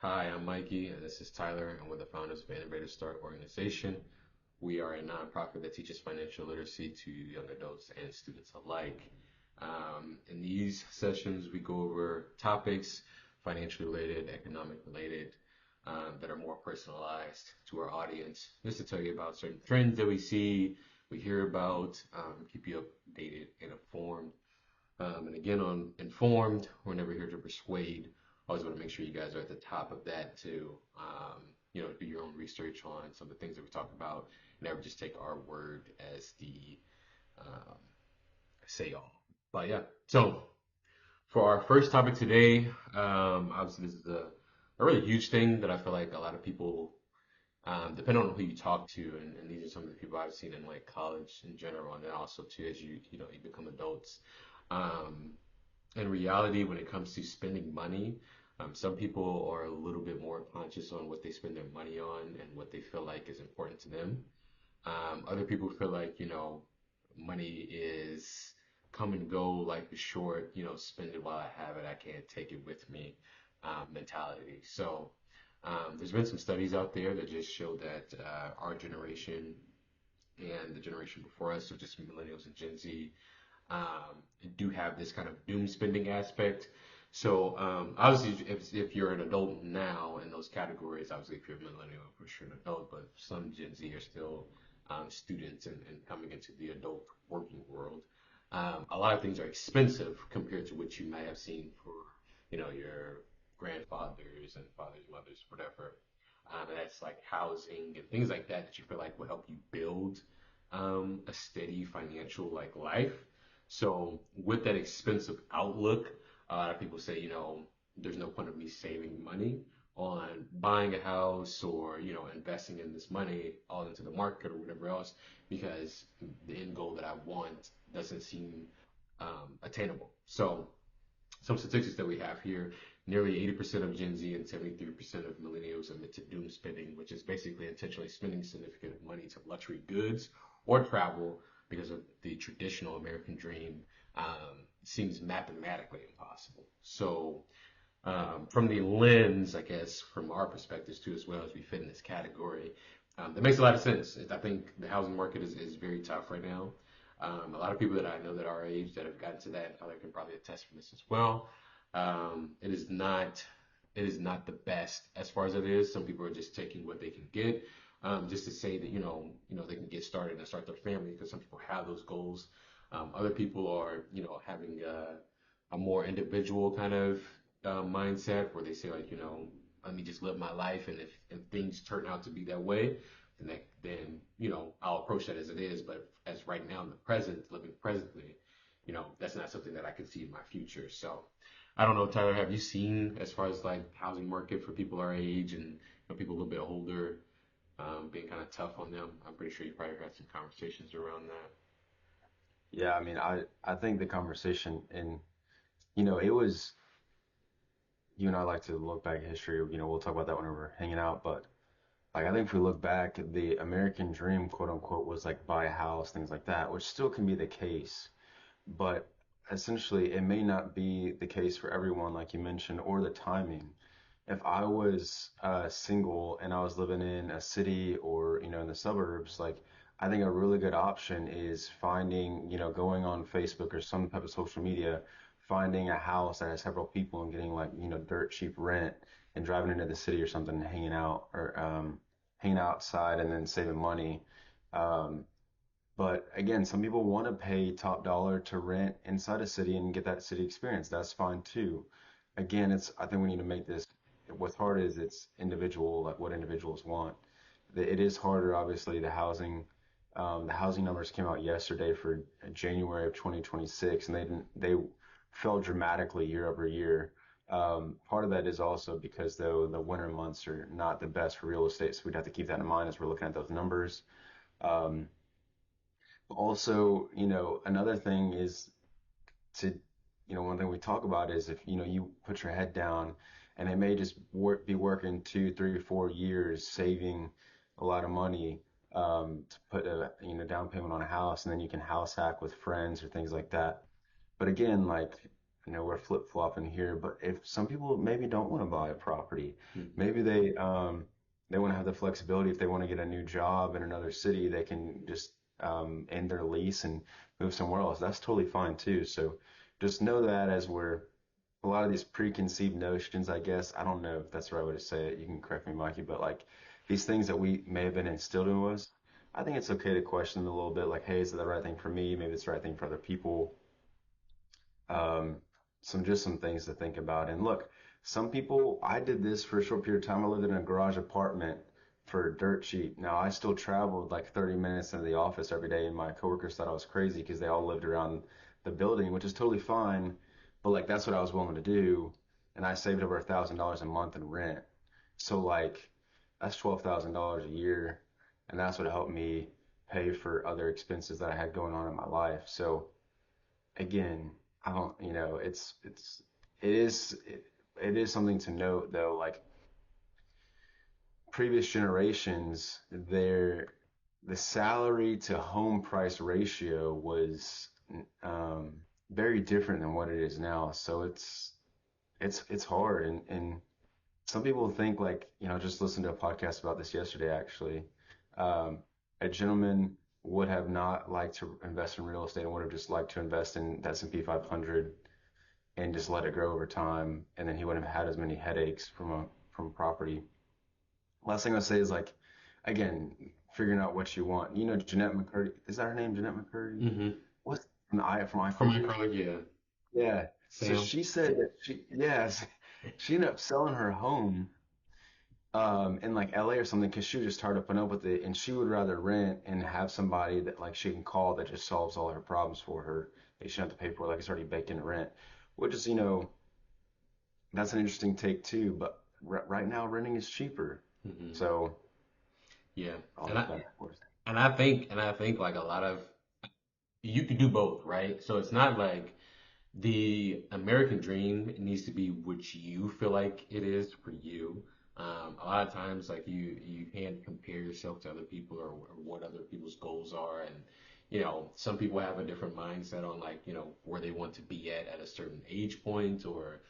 Hi, I'm Mikey, and this is Tyler, and we're the founders of Innovative Start Organization. We are a nonprofit that teaches financial literacy to young adults and students alike. In these sessions, we go over topics financially related, economic related, that are more personalized to our audience, just to tell you about certain trends that we see, we hear about, keep you updated and informed. And again, on informed, we're never here to persuade. Always want to make sure you guys are at the top of that to, do your own research on some of the things that we talk about. Never just take our word as the um, say all. But yeah, so for our first topic today, obviously this is a really huge thing that I feel like a lot of people, depending on who you talk to, and these are some of the people I've seen in like college in general, and then also too as you become adults. Um, in reality, when it comes to spending money, some people are a little bit more conscious on what they spend their money on and what they feel like is important to them. Other people feel like, money is come and go, life is short, spend it while I have it, I can't take it with me mentality. So there's been some studies out there that just show that our generation and the generation before us, so just millennials and Gen Z, do have this kind of doom spending aspect. So obviously, if you're an adult now in those categories, obviously if you're a millennial, for sure an adult, but some Gen Z are still students and coming into the adult working world. A lot of things are expensive compared to what you might have seen for, your grandfathers and fathers, mothers, whatever. And that's like housing and things like that that you feel like will help you build a steady financial like life. So with that expensive outlook, a lot of people say, there's no point of me saving money on buying a house or, investing in this money all into the market or whatever else, because the end goal that I want doesn't seem attainable. So some statistics that we have here, nearly 80% of Gen Z and 73% of millennials admit to doom spending, which is basically intentionally spending significant money to luxury goods or travel because of the traditional American dream seems mathematically impossible. So, from the lens, I guess, from our perspectives too, as well as we fit in this category, that makes a lot of sense. I think the housing market is very tough right now. A lot of people that I know that are our age that have gotten to that, I can probably attest for this as well. It is not the best as far as it is. Some people are just taking what they can get, just to say that they can get started and start their family because some people have those goals. Other people are having a more individual kind of mindset where they say like let me just live my life, and if things turn out to be that way, then I'll approach that as it is. But as right now in the present, living presently, that's not something that I can see in my future. So I don't know, Tyler, have you seen as far as like housing market for people our age and people a little bit older being kind of tough on them? I'm pretty sure you probably had some conversations around that. Yeah, I mean, I think the conversation and it was you and I like to look back at history. We'll talk about that whenever we're hanging out. But like, I think if we look back, the American dream, quote unquote, was like buy a house, things like that, which still can be the case. But essentially, it may not be the case for everyone, like you mentioned, or the timing. If I was single and I was living in a city or in the suburbs, like I think a really good option is finding, going on Facebook or some type of social media, finding a house that has several people and getting like, dirt cheap rent and driving into the city or something and hanging out or hanging outside and then saving money. Um, but again, some people want to pay top dollar to rent inside a city and get that city experience. That's fine too. Again, I think we need to make this, what's hard is it's individual, like what individuals want. It is harder, obviously, the housing numbers came out yesterday for January of 2026, and they fell dramatically year over year. Part of that is also because though the winter months are not the best for real estate, so we'd have to keep that in mind as we're looking at those numbers. Um, Also, another thing is to, one thing we talk about is if, you put your head down and they may just be working 2, 3, 4 years saving a lot of money to put a, down payment on a house, and then you can house hack with friends or things like that. But again, like, we're flip-flopping here, but if some people maybe don't want to buy a property, Mhm. maybe they want to have the flexibility if they want to get a new job in another city, they can just end their lease and move somewhere else. That's totally fine too. So just know that as we're a lot of these preconceived notions, I guess, I don't know if that's the right way to say it. You can correct me, Mikey, but like these things that we may have been instilled in us, I think it's okay to question them a little bit. Like, hey, is it the right thing for me? Maybe it's the right thing for other people. Um, some things to think about. And look, some people, I did this for a short period of time. I lived in a garage apartment for dirt cheap. Now I still traveled like 30 minutes into the office every day, and my coworkers thought I was crazy because they all lived around the building, which is totally fine. But like that's what I was willing to do, and I saved over $1,000 a month in rent. So like that's $12,000 a year, and that's what helped me pay for other expenses that I had going on in my life. So again, I don't, it is something to note though, like previous generations, the salary to home price ratio was um, very different than what it is now. So it's hard, and some people think like, just listened to a podcast about this yesterday actually. Um, a gentleman would have not liked to invest in real estate and would have just liked to invest in the S&P 500 and just let it grow over time, and then he wouldn't have had as many headaches from property. Last thing I'll say is like, again, figuring out what you want. Jeanette McCurdy, is that her name? Jeanette McCurdy? Mhm. What's from From my iCarly? colleague, yeah, Yeah. So Sam. she said that yes, she ended up selling her home in like LA or something because she was just tired of putting up with it, and she would rather rent and have somebody that like she can call that just solves all her problems for her. They shouldn't have to pay for it, like it's already baked in rent, which is that's an interesting take too. But right now renting is cheaper, Mhm. so Yeah, I'll and leave I that for us. and I think like a lot of you can do both, right? So it's not like the American dream needs to be what you feel like it is for you. A lot of times, like you can't compare yourself to other people or what other people's goals are, and some people have a different mindset on like where they want to be at a certain age point or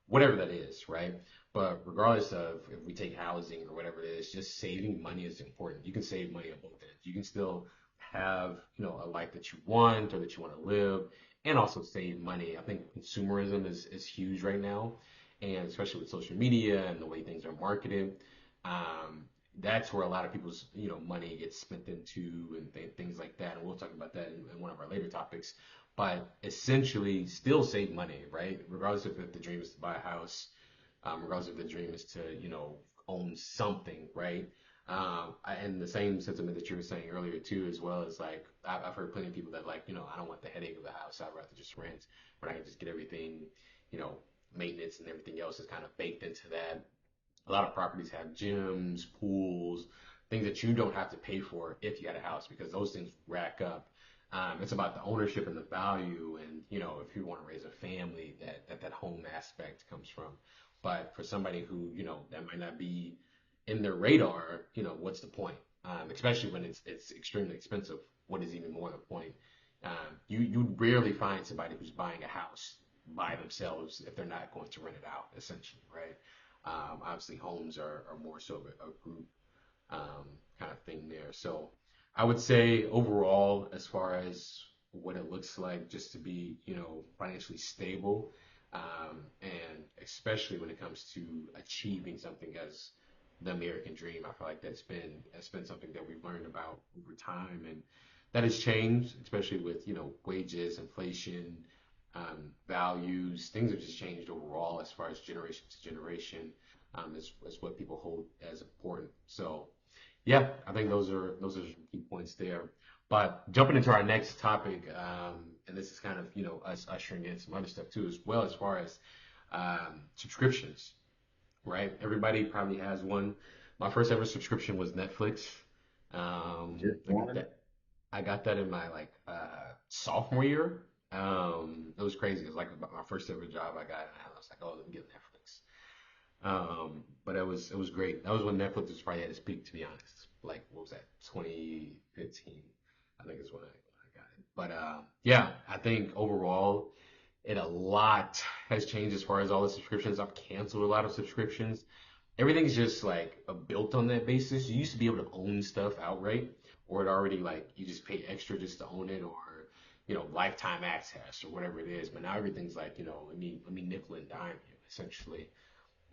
whatever that is, right? But regardless of if we take housing or whatever it is, just saving money is important. You can save money on both ends. You can still have, a life that you want or that you want to live and also save money. I think consumerism is huge right now. And especially with social media and the way things are marketed, um, that's where a lot of people's, money gets spent into and things like that. And we'll talk about that in one of our later topics, but essentially still save money, right? Regardless if the dream is to buy a house, regardless if the dream is to, own something, right? And the same sentiment that you were saying earlier too, as well as like I've heard plenty of people that like, I don't want the headache of the house. I'd rather just rent, where I can just get everything, you know, maintenance and everything else is kind of baked into that. A lot of properties have gyms, pools, things that you don't have to pay for if you had a house because those things rack up. It's about the ownership and the value, and if you want to raise a family, that home aspect comes from. But for somebody who that might not be in their radar, what's the point? Especially when it's extremely expensive. What is even more the point? You rarely find somebody who's buying a house by themselves if they're not going to rent it out, essentially, right? Obviously, homes are more so of a group kind of thing there. So I would say overall, as far as what it looks like just to be, financially stable, and especially when it comes to achieving something as the American dream, I feel like that's been something that we've learned about over time, and that has changed, especially with wages, inflation, values. Things have just changed overall as far as generation to generation, as what people hold as important. So yeah, I think those are some key points there. But jumping into our next topic, and this is kind of us ushering in some other stuff too, as well as far as subscriptions, right? Everybody probably has one. My first ever subscription was Netflix. Just I got one? that. I got that in my like sophomore year. It was crazy. It was like my first ever job I got, and I was like, oh, let me get Netflix. But it was great. That was when Netflix was probably at its peak, to be honest. Like, what was that? 2015, I think is when I got it. But yeah, I think overall and a lot has changed as far as all the subscriptions. I've canceled a lot of subscriptions. Everything's just like built on that basis. You used to be able to own stuff outright, or it already like you just pay extra just to own it, or lifetime access or whatever it is. But now everything's like let me nickel and dime you essentially.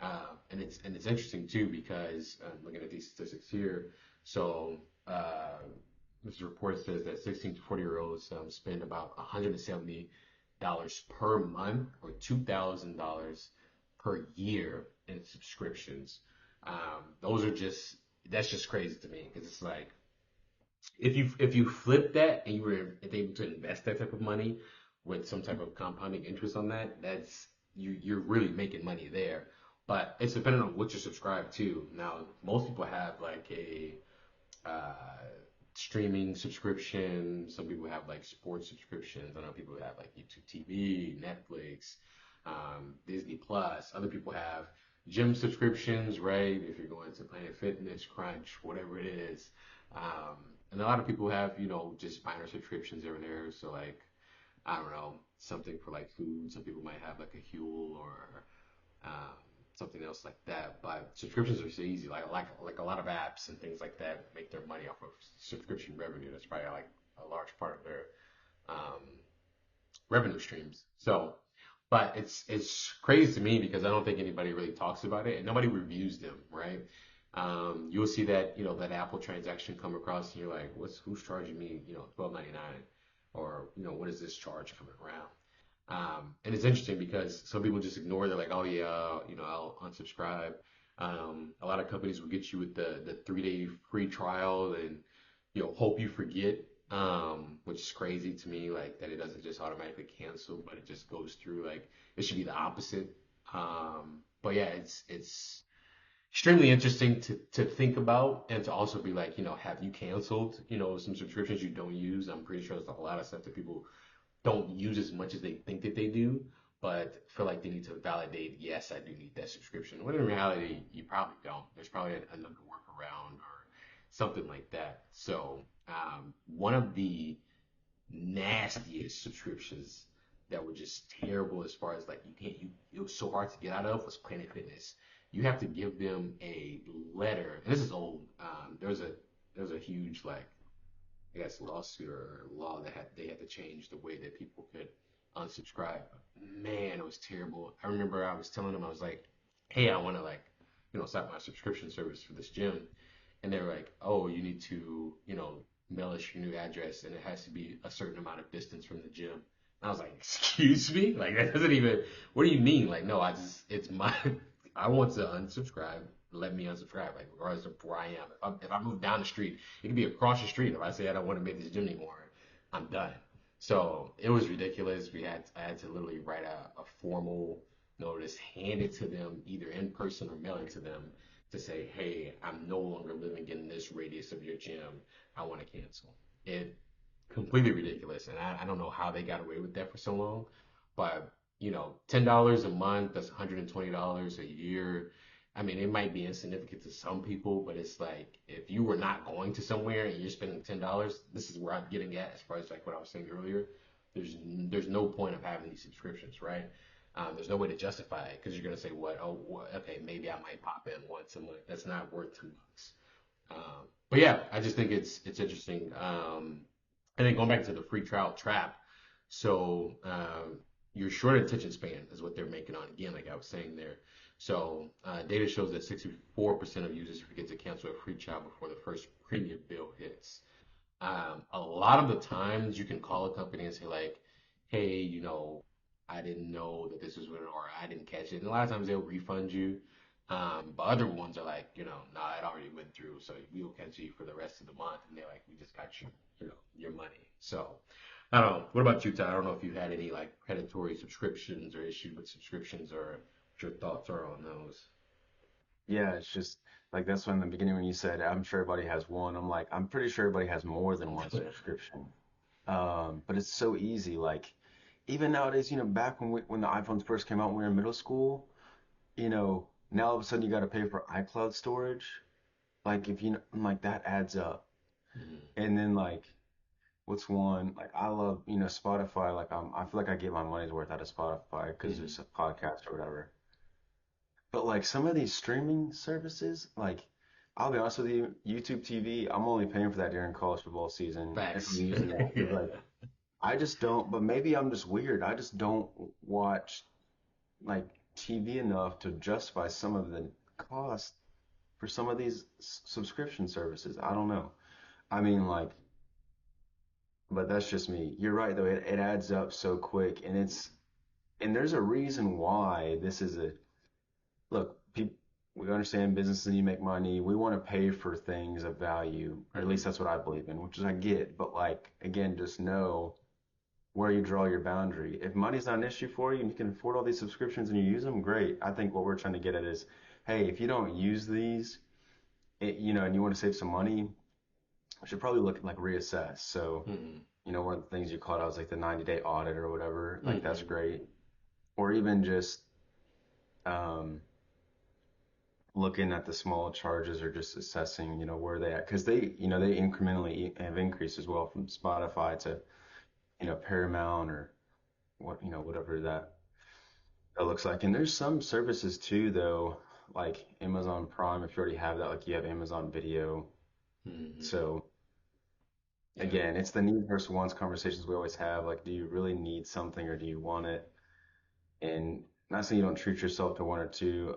And it's interesting too because looking at these statistics here, so uh, this report says that 16 to 40-year-olds spend about $170 per month or $2,000 per year in subscriptions. Those are just that's just crazy to me because it's like if you flip that and you were able to invest that type of money with some type of compounding interest on that, that's you're really making money there. But it's dependent on what you're subscribed to. Now, most people have like a uh, streaming subscription. Some people have like sports subscriptions. I know people have like YouTube TV, Netflix, Disney Plus. Other people have gym subscriptions, right? If you're going to Planet Fitness, Crunch, whatever it is. Um, and a lot of people have, just minor subscriptions over there. So like, I don't know, something for like food. Some people might have like a Huel or um, something else like that. But subscriptions are so easy. Like a lot of apps and things like that make their money off of subscription revenue. That's probably like a large part of their um, revenue streams. So, but it's crazy to me because I don't think anybody really talks about it and nobody reviews them, right? You'll see that that Apple transaction come across and you're like, who's charging me $12.99 or what is this charge coming around? And it's interesting because some people just ignore. They're like, oh yeah, I'll unsubscribe. A lot of companies will get you with the 3-day free trial and hope you forget, which is crazy to me. Like that it doesn't just automatically cancel, but it just goes through. Like it should be the opposite. But yeah, it's extremely interesting to think about and to also be like, have you canceled, some subscriptions you don't use? I'm pretty sure there's a lot of stuff that people don't use as much as they think that they do, but feel like they need to validate, yes, I do need that subscription. When in reality, you probably don't. There's probably another workaround or something like that. So, one of the nastiest subscriptions that were just terrible as far as like it was so hard to get out of was Planet Fitness. You have to give them a letter, and this is old. There's a huge like I guess lawsuit or law that they had to change the way that people could unsubscribe. Man, it was terrible. I remember I was telling them I was like, hey, I want to like start my subscription service for this gym, and they were like, oh, you need to mail us your new address, and it has to be a certain amount of distance from the gym. And I was like, excuse me, like that doesn't even. What do you mean? Like, no, it's my. I want to unsubscribe. Let me unsubscribe, like regardless of where I am. If I move down the street, it could be across the street. If I say I don't want to make this gym anymore, I'm done. So it was ridiculous. I had to literally write a formal notice, hand it to them either in person or mail it to them to say, hey, I'm no longer living in this radius of your gym. I want to cancel. It completely ridiculous, and I don't know how they got away with that for so long. But $10 a month, that's $120 a year. I mean, it might be insignificant to some people, but it's like if you were not going to somewhere and you're spending $10, this is where I'm getting at as far as like what I was saying earlier. There's no point of having these subscriptions, right? There's no way to justify it because you're gonna say, what? Oh, okay, maybe I might pop in once a month. That's not worth $2. But yeah, I just think it's interesting. And then going back to the free trial trap, so your short attention span is what they're making on again, like I was saying there. So data shows that 64% of users forget to cancel a free trial before the first premium bill hits. A lot of the times you can call a company and say like, hey, I didn't know that this was what, or I didn't catch it. And a lot of times they'll refund you. But other ones are like, nah, it already went through, so we will catch you for the rest of the month. And they're like, we just got your money. So I don't know. What about you, Ty? I don't know if you had any like predatory subscriptions or issues with subscriptions or what your thoughts are on those. Yeah, it's just like that's when in the beginning when you said I'm sure everybody has one. I'm like I'm pretty sure everybody has more than one subscription. But it's so easy. Like even nowadays, back when the iPhones first came out when we were in middle school, now all of a sudden you got to pay for iCloud storage. Like if I'm like that adds up. Mhm. And then like what's one like I love, Spotify. Like I feel like I get my money's worth out of Spotify because Hmm. it's a podcast or whatever. But like some of these streaming services, like I'll be honest with you, YouTube TV, I'm only paying for that during college football season if I'm Facts. using that because Yeah. like I just don't. But maybe I'm just weird. I just don't watch like TV enough to justify some of the cost for some of these subscription services. I don't know. I mean, like, but that's just me. You're right though. It adds up so quick, and there's a reason why this is a look. People, we understand business and you make money. We want to pay for things of value, or at least Hmm. that's what I believe in, which is I get. But like again, just know where you draw your boundary. If money's not an issue for you and you can afford all these subscriptions and you use them, great. I think what we're trying to get at is, hey, if you don't use these, and you want to save some money, we should probably look at like reassess. So, Hmm. one of the things you called out was like the 90-day audit or whatever. Like that's Hmm. great. Or even just um, looking at the small charges or just assessing, where they at because they incrementally have increased as well from Spotify to Paramount or whatever that looks like. And there's some services too, though, like Amazon Prime, if you already have that, like you have Amazon Video. Hmm. So Yeah. again, it's the need versus wants conversations we always have. Like, do you really need something or do you want it? And not saying you don't treat yourself to one or two.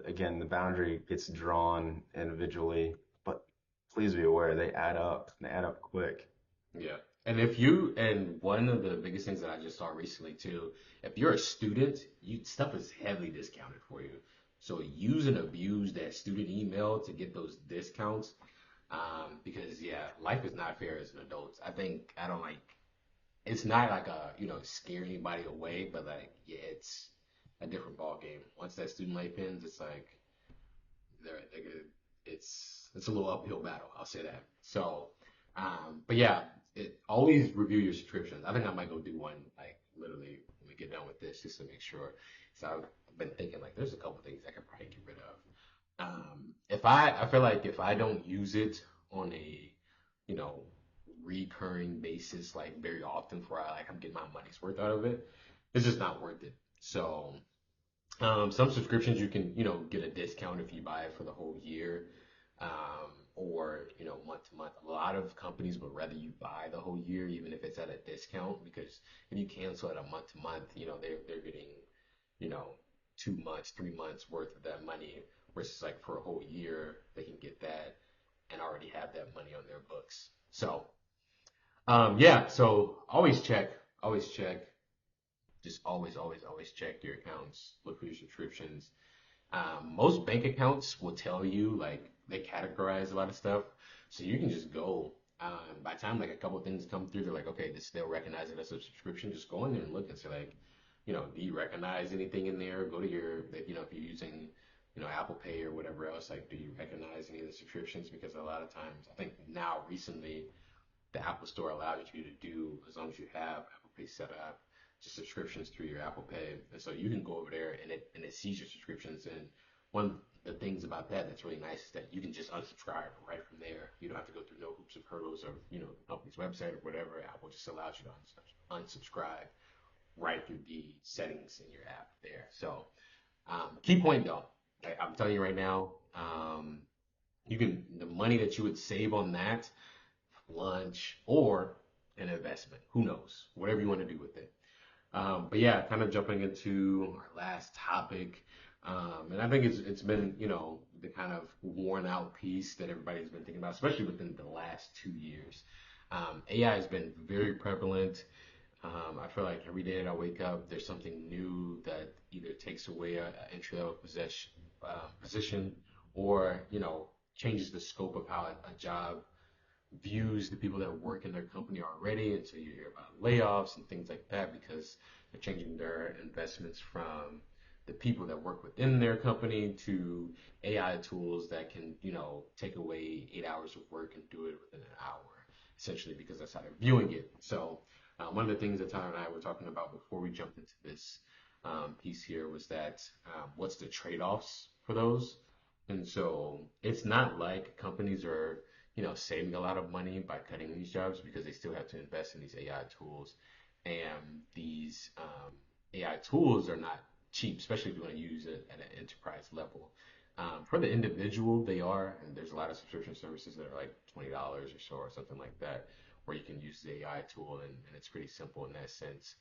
Again, the boundary gets drawn individually, but please be aware they add up. They add up quick. Yeah. And one of the biggest things that I just saw recently too, if you're a student, stuff is heavily discounted for you. So use and abuse that student email to get those discounts. Because yeah, life is not fair as an adult. I don't like, it's not like scare anybody away, but like, yeah, it's a different ball game. Once that student life ends, it's like, they're good. It's a little uphill battle. I'll say that. So, but yeah, always review your subscriptions. I think I might go do one like literally when we get done with this just to make sure. So I've been thinking like there's a couple things I could probably get rid of. If I feel like if I don't use it on a you know recurring basis like very often for I like I'm getting my money's worth out of it, it's just not worth it. So some subscriptions you can, get a discount if you buy it for the whole year, or month to month. A lot of companies would rather you buy the whole year, even if it's at a discount, because if you cancel it a month to month, they're getting, you know, 2 months, 3 months worth of that money, versus like for a whole year they can get that and already have that money on their books. So yeah, so always check, just always check your accounts, look for your subscriptions. Most bank accounts will tell you like they categorize a lot of stuff, so you can just go. By the time like a couple of things come through, they're like, okay, this they'll recognize it as a subscription. Just go in there and look and say like, do you recognize anything in there? Go to your, if you're using, Apple Pay or whatever else, like, do you recognize any of the subscriptions? Because a lot of times, I think now recently the Apple Store allows you to do, as long as you have Apple Pay set up, just subscriptions through your Apple Pay, and so you can go over there and it sees your subscriptions. And one of the things about that that's really nice is that you can just unsubscribe right from there. You don't have to go through no hoops of hurdles of the company's website or whatever. Apple just allows you to unsubscribe right through the settings in your app there. So key point though, I'm telling you right now, you can the money that you would save on that lunch, or an investment. Who knows? Whatever you want to do with it. But yeah, kind of jumping into our last topic. And I think it's been, the kind of worn out piece that everybody's been thinking about, especially within the last 2 years. AI has been very prevalent. I feel like every day that I wake up, there's something new that either takes away an entry level position, or, changes the scope of how a job views the people that work in their company already, and so you hear about layoffs and things like that because they're changing their investments from the people that work within their company to AI tools that can, take away 8 hours of work and do it within an hour, essentially because that's how they're viewing it. So one of the things that Tyler and I were talking about before we jumped into this piece here was that what's the trade-offs for those? And so it's not like companies are saving a lot of money by cutting these jobs because they still have to invest in these AI tools. And these AI tools are not cheap, especially if you want to use it at an enterprise level. For the individual, they are, and there's a lot of subscription services that are like $20 or so or something like that, where you can use the AI tool, and it's pretty simple in that sense.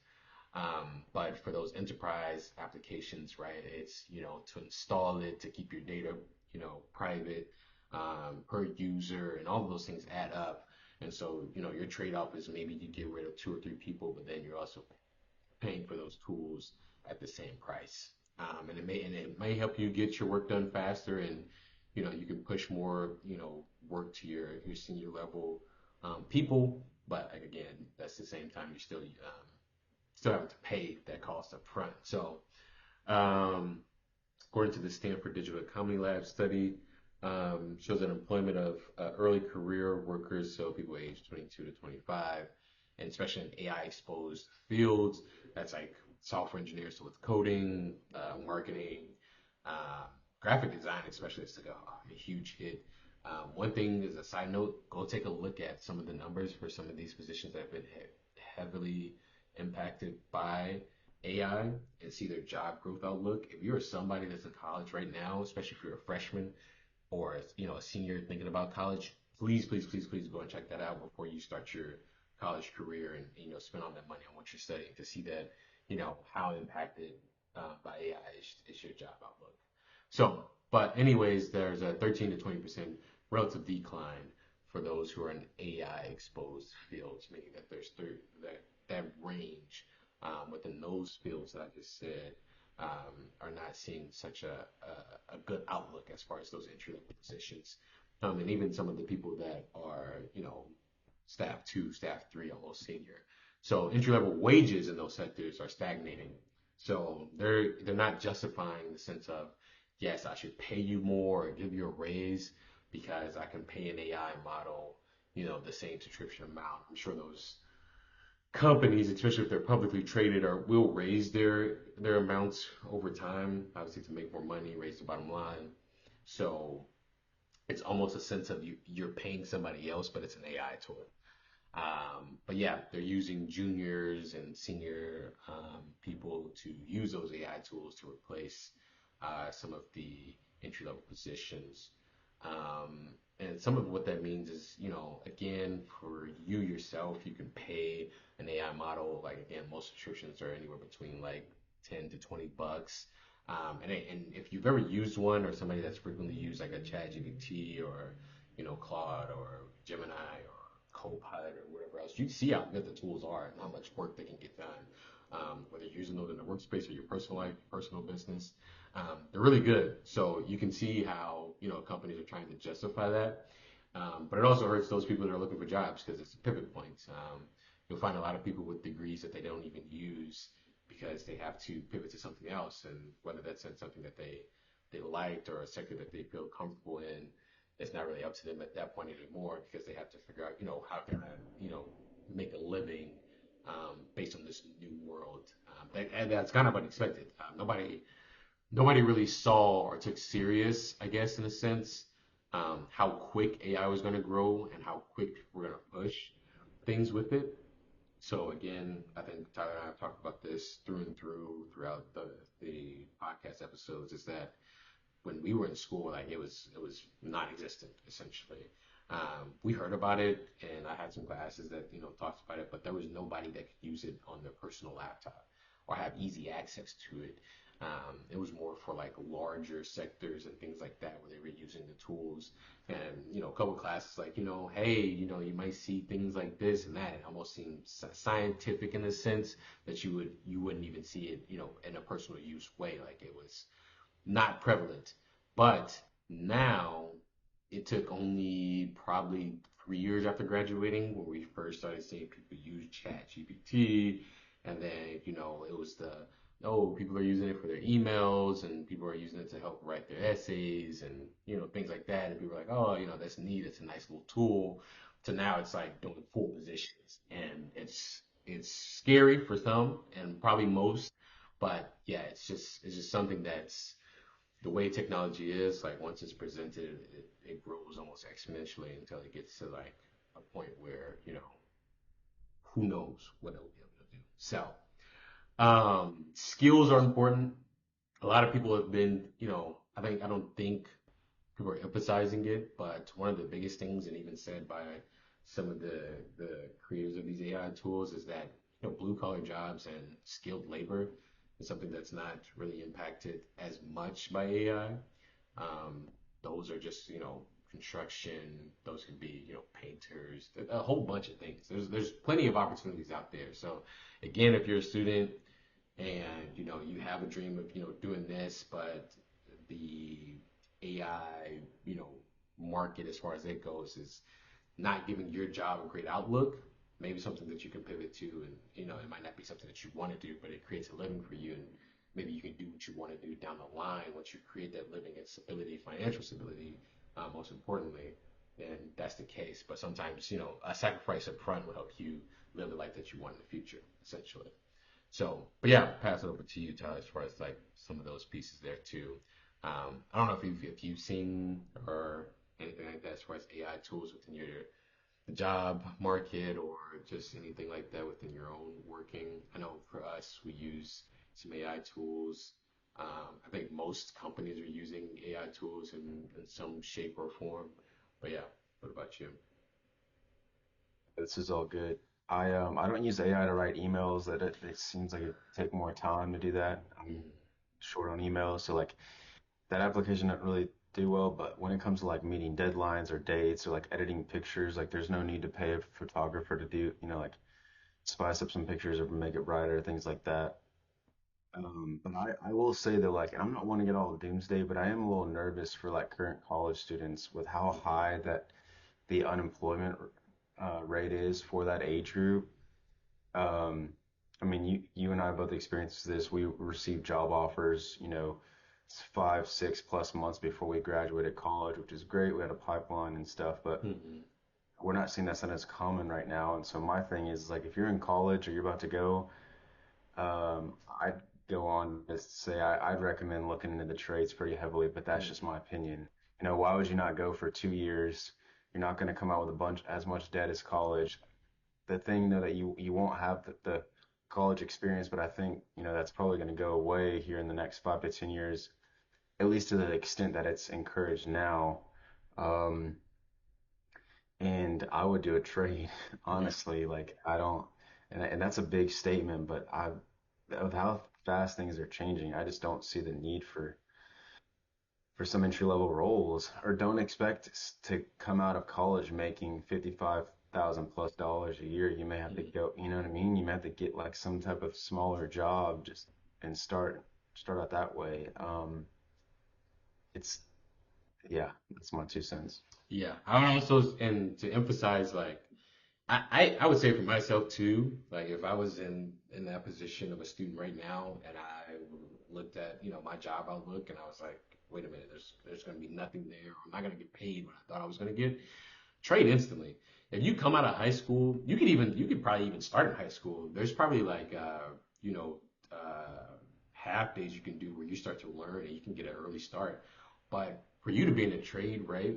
But for those enterprise applications, right, it's, to install it, to keep your data, private, per user, and all of those things add up. And so, your trade-off is maybe you get rid of two or three people, but then you're also paying for those tools at the same price. And it may help you get your work done faster, and you can push more work to your senior level people. But again, that's the same time you're still having to pay that cost up front. So um, according to the Stanford Digital Economy Lab study, shows that employment of early career workers, so people aged 22 to 25, and especially in AI exposed fields, that's like software engineers, so with coding, marketing, um, graphic design, especially, it's like a huge hit. One thing is a side note, go take a look at some of the numbers for some of these positions that have been heavily impacted by AI and see their job growth outlook. If you're somebody that's in college right now, especially if you're a freshman or a senior thinking about college, please, please, please, please go and check that out before you start your college career and spend all that money on what you're studying to see that how impacted by AI is your job outlook. So, but anyways, there's a 13 to 20% relative decline for those who are in AI exposed fields, meaning that that range within those fields that I just said are not seeing such a good outlook as far as those entry level positions. And even some of the people that are, staff two, staff three, almost senior. So entry level wages in those sectors are stagnating. So they're not justifying the sense of, yes, I should pay you more or give you a raise because I can pay an AI model, the same subscription amount. I'm sure those companies, especially if they're publicly traded, will raise their amounts over time, obviously to make more money, raise the bottom line. So it's almost a sense of you're paying somebody else, but it's an AI tool. But yeah, they're using juniors and senior people to use those AI tools to replace some of the entry level positions. And some of what that means is, again, for you yourself, you can pay an AI model. Like, again, most subscriptions are anywhere between like 10 to $20. And if you've ever used one or somebody that's frequently used like a ChatGPT or, Claude or Gemini or Copilot or whatever else, you see how good the tools are and how much work they can get done. Whether you're using those in the workspace or your personal life, personal business, they're really good. So you can see how companies are trying to justify that, but it also hurts those people that are looking for jobs because it's a pivot point. You'll find a lot of people with degrees that they don't even use because they have to pivot to something else, and whether that's in something that they liked or a sector that they feel comfortable in, it's not really up to them at that point anymore because they have to figure out, how can I, make a living based on this new world. And that's kind of unexpected. Nobody really saw or took serious, I guess, in a sense, how quick AI was going to grow and how quick we're going to push things with it. So again, I think Tyler and I have talked about this through and throughout the podcast episodes. Is that when we were in school, like it was non-existent essentially. We heard about it, and I had some classes that talked about it, but there was nobody that could use it on their personal laptop or have easy access to it. It was more for like larger sectors and things like that where they were using the tools. And a couple classes like hey, you might see things like this and that. It almost seems scientific in a sense that you wouldn't even see it in a personal use way. Like it was not prevalent. But now it took only probably 3 years after graduating when we first started seeing people use Chat GPT. And then, it was people are using it for their emails and people are using it to help write their essays and, things like that. And people are like, oh, that's neat. It's a nice little tool. To now it's like doing full positions. And it's scary for some and probably most. But yeah, it's just something that's the way technology is, like once it's presented, it grows almost exponentially until it gets to like a point where, who knows what it'll be able to do. So, skills are important. A lot of people have been, I don't think people are emphasizing it, but one of the biggest things, and even said by some of the creators of these AI tools, is that blue collar jobs and skilled labor is something that's not really impacted as much by AI. Um, those are just construction. Those could be painters, a whole bunch of things. There's plenty of opportunities out there. So again, if you're a student and you have a dream of doing this, but the AI market as far as it goes is not giving your job a great outlook, maybe something that you can pivot to, and it might not be something that you want to do, but it creates a living for you, and maybe you can do what you want to do down the line once you create that living and stability, financial stability, most importantly. Then that's the case. But sometimes a sacrifice up front will help you live the life that you want in the future, essentially. So, but yeah, pass it over to you, Tyler, as far as like some of those pieces there too. I don't know if you've seen or anything like that as far as AI tools within your job market or just anything like that within your own working. I know for us, we use some AI tools. I think most companies are using AI tools in some shape or form. But yeah, what about you? This is all good. I don't use AI to write emails. It seems like it take more time to do that. I'm Mm, short on emails, so like that application doesn't really do well. But when it comes to like meeting deadlines or dates or like editing pictures, like there's no need to pay a photographer to do, like spice up some pictures or make it brighter, things like that. But I will say that like I'm not one to get all doomsday, but I am a little nervous for like current college students with how high that the unemployment rate is for that age group. Um, I mean, you and I both experienced this. We received job offers, 5, 6+ months before we graduated college, which is great. We had a pipeline and stuff, but mm, we're not seeing that as common right now. And so my thing is like, if you're in college or you're about to go, I'd go on to say I'd recommend looking into the trades pretty heavily, but that's mm, just my opinion. Why would you not go for 2 years? You're not going to come out with a bunch as much debt as college. The thing though that you won't have the college experience, but I think that's probably going to go away here in the next 5 to 10 years, at least to the extent that it's encouraged now. Um, and I would do a trade, yeah, honestly. Like I don't, and that's a big statement, but with how fast things are changing, I just don't see the need for some entry level roles, or don't expect to come out of college making 55,000 plus dollars a year. You may have to mm, go, you know what I mean? You may have to get like some type of smaller job just and start out that way. It's yeah, that's my 2 cents. yeah. I would also, and to emphasize, like, I would say for myself too, like if I was in that position of a student right now and I looked at, my job outlook and I was like, wait a minute, there's going to be nothing there. I'm not going to get paid what I thought I was going to get. Trade instantly. If you come out of high school, you could probably even start in high school. There's probably like you know half days you can do where you start to learn and you can get an early start. But for you to be in a trade, right?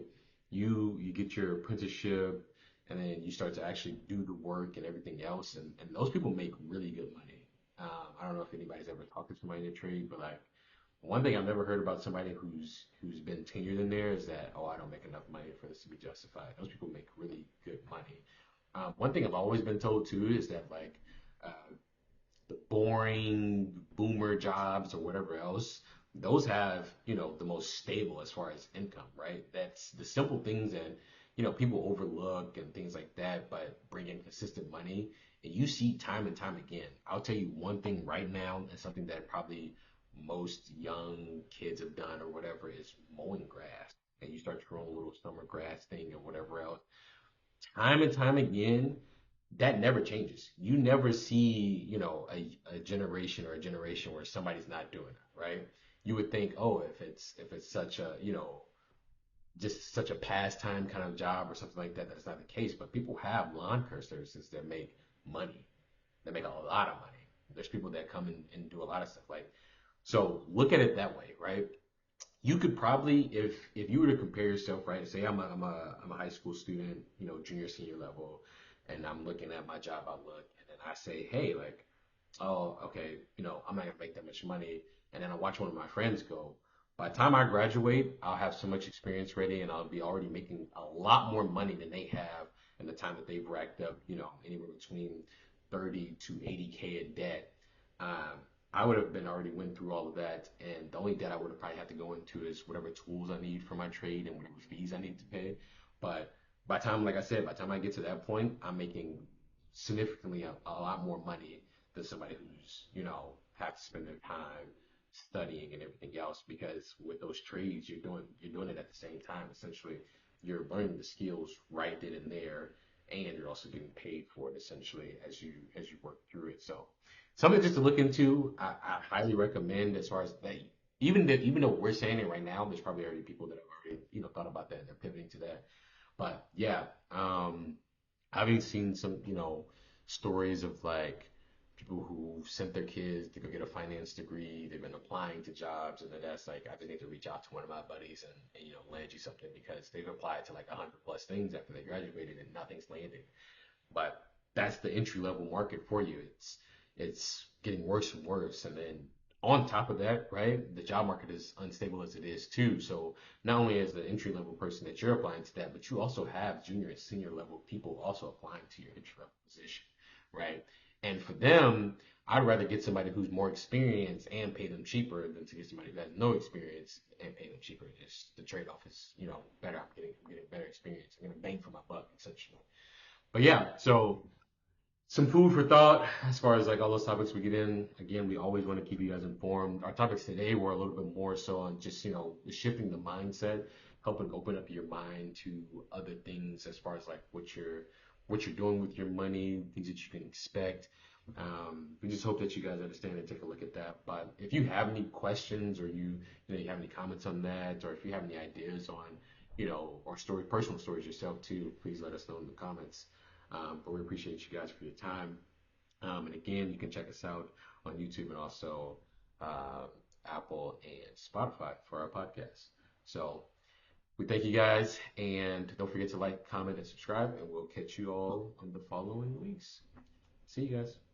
You get your apprenticeship and then you start to actually do the work and everything else, and those people make really good money. I don't know if anybody's ever talked to somebody in a trade, but like one thing I've never heard about somebody who's been tenured in there is that, oh, I don't make enough money for this to be justified. Those people make really good money. One thing I've always been told too is that like uh, the boring boomer jobs or whatever else, those have the most stable as far as income, right? That's the simple things that people overlook and things like that, but bring in consistent money. And you see time and time again. I'll tell you one thing right now, and something that probably most young kids have done or whatever is mowing grass. And you start to grow a little summer grass thing or whatever else. Time and time again, that never changes. You never see, a generation or a generation where somebody's not doing it, right? You would think, oh, if it's such a, just such a pastime kind of job or something like that, that's not the case. But people have lawn care services that make money. They make a lot of money. There's people that come and do a lot of stuff like so look at it that way, right? you could probably, if you were to compare yourself, right? Say I'm a high school student, junior senior level, and I'm looking at my job outlook, and then I say, hey, like, oh, okay, I'm not gonna make that much money, and then I watch one of my friends go. By the time I graduate, I'll have so much experience ready, and I'll be already making a lot more money than they have in the time that they've racked up, anywhere between 30 to 80K in debt. Um, I would have been already went through all of that, and the only debt I would have probably had to go into is whatever tools I need for my trade and whatever fees I need to pay. But by the time, like I said, by the time I get to that point, I'm making significantly a lot more money than somebody who's, have to spend their time studying and everything else, because with those trades you're doing it at the same time. Essentially, you're learning the skills right then and there, and you're also getting paid for it essentially as you work through it. So something just to look into. I highly recommend, as far as that. Even though we're saying it right now, there's probably already people that have already thought about that and they're pivoting to that. But yeah, I've seen some stories of like people who sent their kids to go get a finance degree. They've been applying to jobs, and then that's like, I just need to reach out to one of my buddies and land you something, because they've applied to like 100 plus things after they graduated and nothing's landed. But that's the entry level market for you. It's getting worse and worse. And then on top of that, right, the job market is unstable as it is too. So not only as the entry level person that you're applying to that, but you also have junior and senior level people also applying to your entry level position, right? And for them, I'd rather get somebody who's more experienced and pay them cheaper than to get somebody who has no experience and pay them cheaper. Just the trade off is, better. I'm getting better experience. I'm getting bang for my buck essentially. But yeah, so some food for thought as far as like all those topics we get in. Again, we always want to keep you guys informed. Our topics today were a little bit more so on just, shifting the mindset, helping open up your mind to other things as far as like what you're doing with your money, things that you can expect. We just hope that you guys understand and take a look at that. But if you have any questions, or you have any comments on that, or if you have any ideas on, or personal stories yourself too, please let us know in the comments. But we appreciate you guys for your time. And again, you can check us out on YouTube and also uh, Apple and Spotify for our podcast. So we thank you guys, and don't forget to like, comment, and subscribe, and we'll catch you all on the following weeks. See you guys.